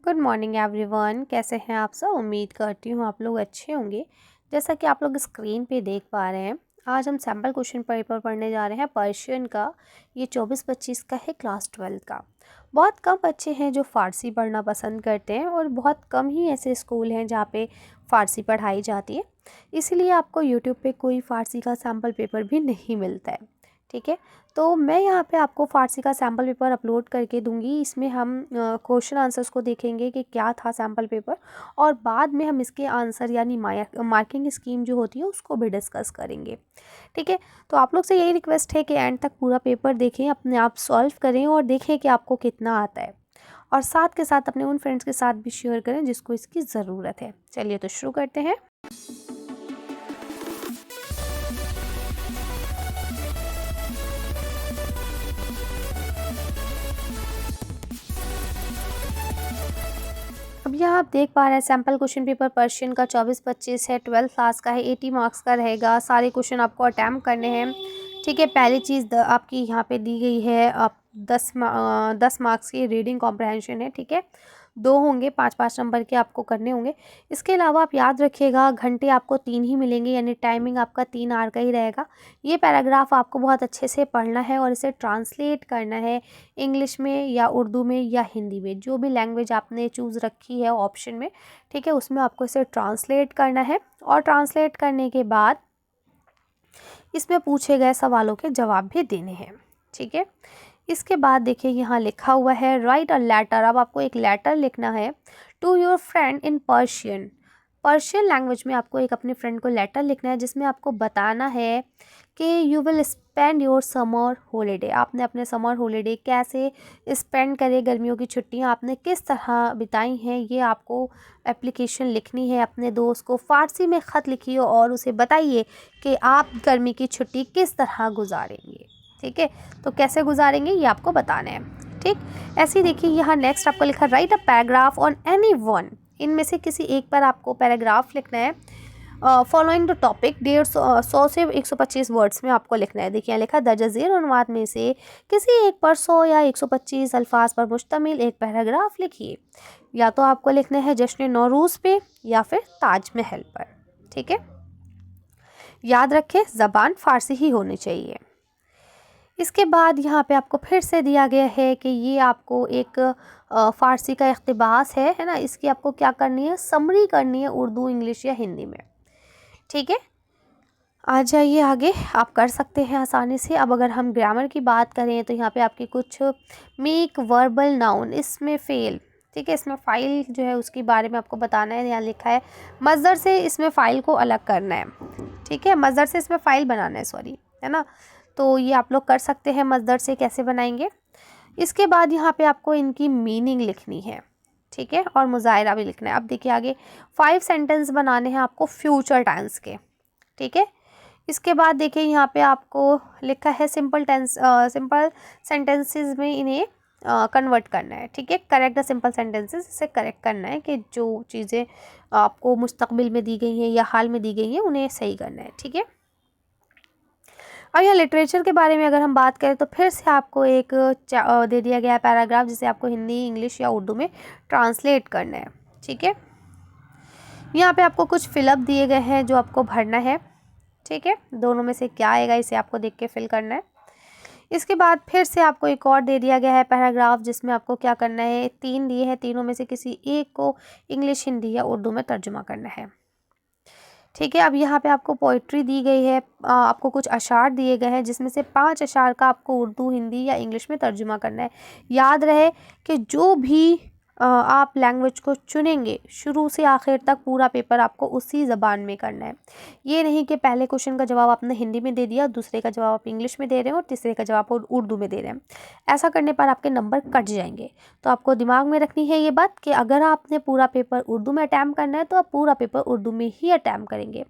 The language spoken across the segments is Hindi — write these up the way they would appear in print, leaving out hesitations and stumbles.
Good morning everyone. कैसे हैं आप सब? उम्मीद करती हूँ आप लोग अच्छे होंगे। जैसा कि आप लोग स्क्रीन पे देख पा रहे हैं, आज हम सैम्पल क्वेश्चन पेपर पढ़ने जा रहे हैं पर्शियन का। ये 24-25 का है, क्लास 12 का। बहुत कम बच्चे हैं जो फ़ारसी पढ़ना पसंद करते हैं और बहुत कम ही ऐसे स्कूल हैं जहाँ पे फ़ारसी पढ़ाई जाती है। इसीलिए आपको यूट्यूब पे कोई फ़ारसी का सैम्पल पेपर भी नहीं मिलता है। ठीक है, तो मैं यहाँ पे आपको फ़ारसी का सैम्पल पेपर अपलोड करके दूंगी। इसमें हम क्वेश्चन आंसर्स को देखेंगे कि क्या था सैम्पल पेपर, और बाद में हम इसके आंसर यानी मार्किंग स्कीम जो होती है उसको भी डिस्कस करेंगे। ठीक है, तो आप लोग से यही रिक्वेस्ट है कि एंड तक पूरा पेपर देखें, अपने आप सॉल्व करें और देखें कि आपको कितना आता है, और साथ के साथ अपने उन फ्रेंड्स के साथ भी शेयर करें जिसको इसकी ज़रूरत है। चलिए तो शुरू करते हैं। अब यहाँ आप देख पा रहे हैं सैम्पल क्वेश्चन पेपर पर्शियन का 24-25 है, 12 क्लास का है, 80 मार्क्स का रहेगा। सारे क्वेश्चन आपको अटैम्प्ट करने हैं। ठीक है, पहली चीज़ आपकी यहाँ पे दी गई है, आप 10 मार्क्स की रीडिंग कॉम्प्रहेंशन है। ठीक है, 2 होंगे, 5-5 नंबर के आपको करने होंगे। इसके अलावा आप याद रखिएगा, घंटे आपको 3 ही मिलेंगे, यानी टाइमिंग आपका 3 आवर का ही रहेगा। ये पैराग्राफ आपको बहुत अच्छे से पढ़ना है और इसे ट्रांसलेट करना है इंग्लिश में या उर्दू में या हिंदी में, जो भी लैंग्वेज आपने चूज़ रखी है ऑप्शन में। ठीक है, उसमें आपको इसे ट्रांसलेट करना है, और ट्रांसलेट करने के बाद इसमें पूछे गए सवालों के जवाब भी देने हैं। ठीक है, इसके बाद देखिए यहाँ लिखा हुआ है राइट अ लेटर। अब आपको एक लेटर लिखना है to your friend in Persian. Persian language में आपको एक अपने फ्रेंड को लेटर लिखना है जिसमें आपको बताना है कि you will spend your summer holiday. आपने अपने समर हॉलीडे कैसे स्पेंड करे, गर्मियों की छुट्टियां आपने किस तरह बिताई हैं, ये आपको एप्लीकेशन लिखनी है। अपने दोस्त को फ़ारसी में ख़त लिखिए और उसे बताइए कि आप गर्मी की छुट्टी किस तरह गुजारेंगे। ठीक है, तो कैसे गुजारेंगे ये आपको बताना है। ठीक, ऐसे ही देखिए यहाँ नेक्स्ट आपको लिखा right a paragraph on any one. इनमें से किसी एक पर आपको पैराग्राफ लिखना है फॉलोइंग द टॉपिक। 150 से 125 वर्ड्स में आपको लिखना है। देखिए यहाँ लिखा दर्ज झेल अनुवाद में से किसी एक पर 100 या 125 अल्फाज पर मुश्तमिल एक पैराग्राफ लिखिए। या तो आपको लिखना है जश्न नौरूज़ पे या फिर ताजमहल पर। ठीक है, याद रखें ज़बान फ़ारसी ही होनी चाहिए। इसके बाद यहाँ पे आपको फिर से दिया गया है कि ये आपको एक फ़ारसी का इक़्तिबास है ना। इसकी आपको क्या करनी है, समरी करनी है उर्दू, इंग्लिश या हिंदी में। ठीक है, आ जाइए आगे, आप कर सकते हैं आसानी से। अब अगर हम ग्रामर की बात करें तो यहाँ पे आपकी कुछ मेक वर्बल नाउन, इसमें फेल। ठीक है, इसमें फ़ाइल जो है उसके बारे में आपको बताना है। यहाँ लिखा है मज़दर से इसमें फ़ाइल को अलग करना है। ठीक है, मज़दर से इसमें फ़ाइल बनाना है, सॉरी, है ना। तो ये आप लोग कर सकते हैं मज़दर से कैसे बनाएंगे। इसके बाद यहाँ पे आपको इनकी मीनिंग लिखनी है। ठीक है, और मुज़ाहिरा भी लिखना है। अब देखिए आगे 5 सेंटेंस बनाने हैं आपको फ्यूचर टेंस के। ठीक है, इसके बाद देखिए यहाँ पे आपको लिखा है सिंपल सेंटेंसेस में इन्हें कन्वर्ट करना है। ठीक है, करेक्ट द सिंपल सेंटेंसेस, इसे करेक्ट करना है कि जो चीज़ें आपको मुस्तकबिल में दी गई हैं या हाल में दी गई हैं उन्हें सही करना है। ठीक है, और यहाँ लिटरेचर के बारे में अगर हम बात करें तो फिर से आपको एक दे दिया गया है पैराग्राफ, जिसे आपको हिंदी, इंग्लिश या उर्दू में ट्रांसलेट करना है। ठीक है, यहाँ पे आपको कुछ फिलअप दिए गए हैं जो आपको भरना है। ठीक है, दोनों में से क्या आएगा इसे आपको देख के फिल करना है। इसके बाद फिर से आपको एक और दे दिया गया है पैराग्राफ, जिसमें आपको क्या करना है, 3 दिए हैं, तीनों में से किसी एक को इंग्लिश, हिंदी या उर्दू में तर्जुमा करना है। ठीक है, अब यहाँ पे आपको पोइट्री दी गई है, आपको कुछ अशार दिए गए हैं जिसमें से 5 अशार का आपको उर्दू, हिंदी या इंग्लिश में तर्जुमा करना है। याद रहे कि जो भी आप लैंग्वेज को चुनेंगे शुरू से आखिर तक पूरा पेपर आपको उसी ज़बान में करना है। ये नहीं कि पहले क्वेश्चन का जवाब आपने हिंदी में दे दिया, दूसरे का जवाब आप इंग्लिश में दे रहे हैं और तीसरे का जवाब आप उर्दू में दे रहे हैं। ऐसा करने पर आपके नंबर कट जाएंगे। तो आपको दिमाग में रखनी है ये बात कि अगर आपने पूरा पेपर उर्दू में अटैम्प्ट करना है तो आप पूरा पेपर उर्दू में ही अटैम्प्ट करेंगे,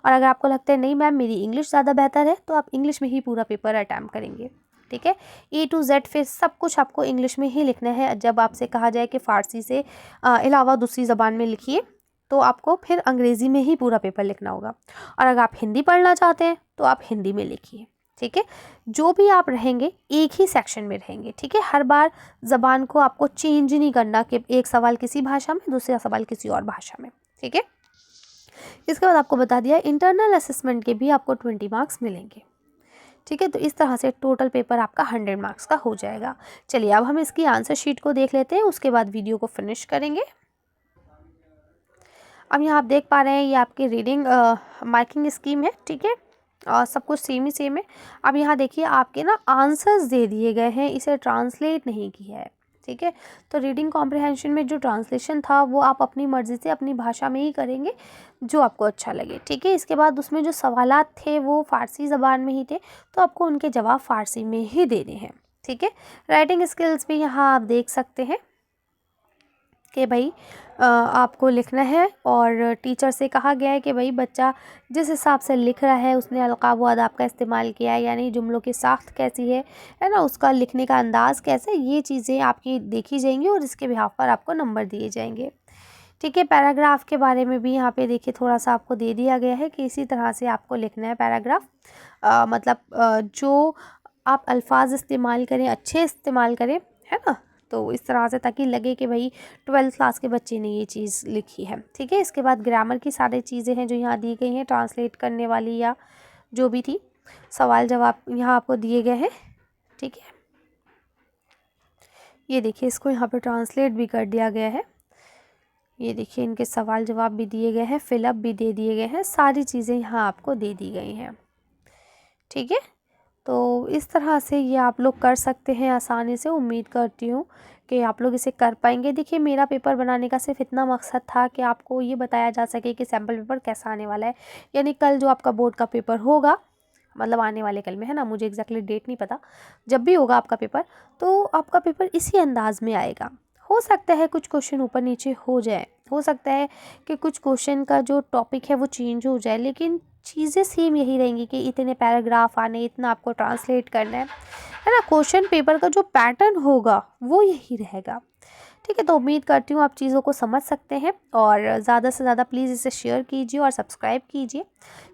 और अगर आपको लगता है नहीं मैम मेरी इंग्लिश ज़्यादा बेहतर है तो आप इंग्लिश में ही पूरा पेपर अटैम्प्ट करेंगे। ठीक है, A to Z फिर सब कुछ आपको इंग्लिश में ही लिखना है। जब आपसे कहा जाए कि फ़ारसी से अलावा दूसरी ज़बान में लिखिए तो आपको फिर अंग्रेज़ी में ही पूरा पेपर लिखना होगा, और अगर आप हिंदी पढ़ना चाहते हैं तो आप हिंदी में लिखिए। ठीक है। जो भी आप रहेंगे एक ही सेक्शन में रहेंगे, ठीक है। हर बार ज़बान को आपको चेंज नहीं करना कि एक सवाल किसी भाषा में, दूसरा सवाल किसी और भाषा में, ठीक है। इसके बाद आपको बता दिया इंटरनल असेसमेंट के भी आपको 20 मार्क्स मिलेंगे, ठीक है। तो इस तरह से टोटल पेपर आपका 100 मार्क्स का हो जाएगा। चलिए अब हम इसकी आंसर शीट को देख लेते हैं, उसके बाद वीडियो को फिनिश करेंगे। अब यहाँ आप देख पा रहे हैं ये आपकी रीडिंग मार्किंग स्कीम है, ठीक है। और सब कुछ सेम ही सेम है। अब यहाँ देखिए आपके ना आंसर्स दे दिए गए हैं, इसे ट्रांसलेट नहीं किया है, ठीक है। तो रीडिंग कॉम्प्रिहेंशन में जो ट्रांसलेशन था वो आप अपनी मर्ज़ी से अपनी भाषा में ही करेंगे जो आपको अच्छा लगे, ठीक है। इसके बाद उसमें जो सवालात थे वो फ़ारसी ज़बान में ही थे, तो आपको उनके जवाब फ़ारसी में ही देने हैं, ठीक है। राइटिंग स्किल्स भी यहाँ आप देख सकते हैं कि भाई आपको लिखना है, और टीचर से कहा गया है कि भाई बच्चा जिस हिसाब से लिख रहा है उसने अलक़ाब व अदाब का इस्तेमाल किया है, यानी जुमलों की साख्त कैसी है ना, उसका लिखने का अंदाज़ कैसा है, ये चीज़ें आपकी देखी जाएंगी और इसके बिहाफ़ पर आपको नंबर दिए जाएंगे, ठीक है। पैराग्राफ के बारे में भी यहाँ पे देखिए थोड़ा सा आपको दे दिया गया है कि इसी तरह से आपको लिखना है पैराग्राफ। मतलब जो आप अल्फाज इस्तेमाल करें अच्छे इस्तेमाल करें, है ना, तो इस तरह से ताकि लगे कि भाई 12th क्लास के बच्चे ने ये चीज़ लिखी है, ठीक है। इसके बाद ग्रामर की सारी चीज़ें हैं जो यहाँ दी गई हैं, ट्रांसलेट करने वाली या जो भी थी, सवाल जवाब यहाँ आपको दिए गए हैं, ठीक है। ये देखिए इसको यहाँ पे ट्रांसलेट भी कर दिया गया है। ये देखिए इनके सवाल जवाब भी दिए गए हैं, फिलअप भी दे दिए गए हैं, सारी चीज़ें यहाँ आपको दे दी गई हैं, ठीक है। तो इस तरह से ये आप लोग कर सकते हैं आसानी से। उम्मीद करती हूँ कि आप लोग इसे कर पाएंगे। देखिए मेरा पेपर बनाने का सिर्फ इतना मकसद था कि आपको ये बताया जा सके कि सैम्पल पेपर कैसा आने वाला है, यानी कल जो आपका बोर्ड का पेपर होगा, मतलब आने वाले कल में, है ना, मुझे एग्जैक्टली डेट नहीं पता, जब भी होगा आपका पेपर तो आपका पेपर इसी अंदाज में आएगा। हो सकता है कुछ क्वेश्चन ऊपर नीचे हो जाए, हो सकता है कि कुछ क्वेश्चन का जो टॉपिक है वो चेंज हो जाए, लेकिन चीज़ें सेम यही रहेंगी कि इतने पैराग्राफ आने, इतना आपको ट्रांसलेट करना है ना। क्वेश्चन पेपर का जो पैटर्न होगा वो यही रहेगा, ठीक है। तो उम्मीद करती हूँ आप चीज़ों को समझ सकते हैं, और ज़्यादा से ज़्यादा प्लीज़ इसे शेयर कीजिए और सब्सक्राइब कीजिए,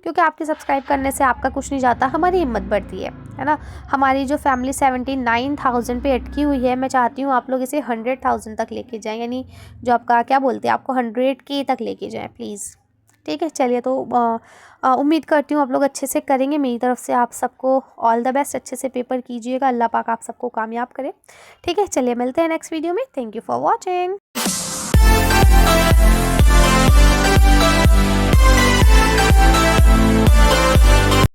क्योंकि आपके सब्सक्राइब करने से आपका कुछ नहीं जाता, हमारी हिम्मत बढ़ती है ना। हमारी जो फैमिली 79,000 पे अटकी हुई है, मैं चाहती हूँ आप लोग इसे 100,000 तक लेके जाएँ, यानी जो आपका क्या बोलते हैं, आपको 100K तक लेके जाएँ प्लीज़, ठीक है। चलिए तो उम्मीद करती हूँ आप लोग अच्छे से करेंगे। मेरी तरफ से आप सबको ऑल द बेस्ट, अच्छे से पेपर कीजिएगा, अल्लाह पाक आप सबको कामयाब करे, ठीक है। चलिए मिलते हैं नेक्स्ट वीडियो में। Thank you for watching.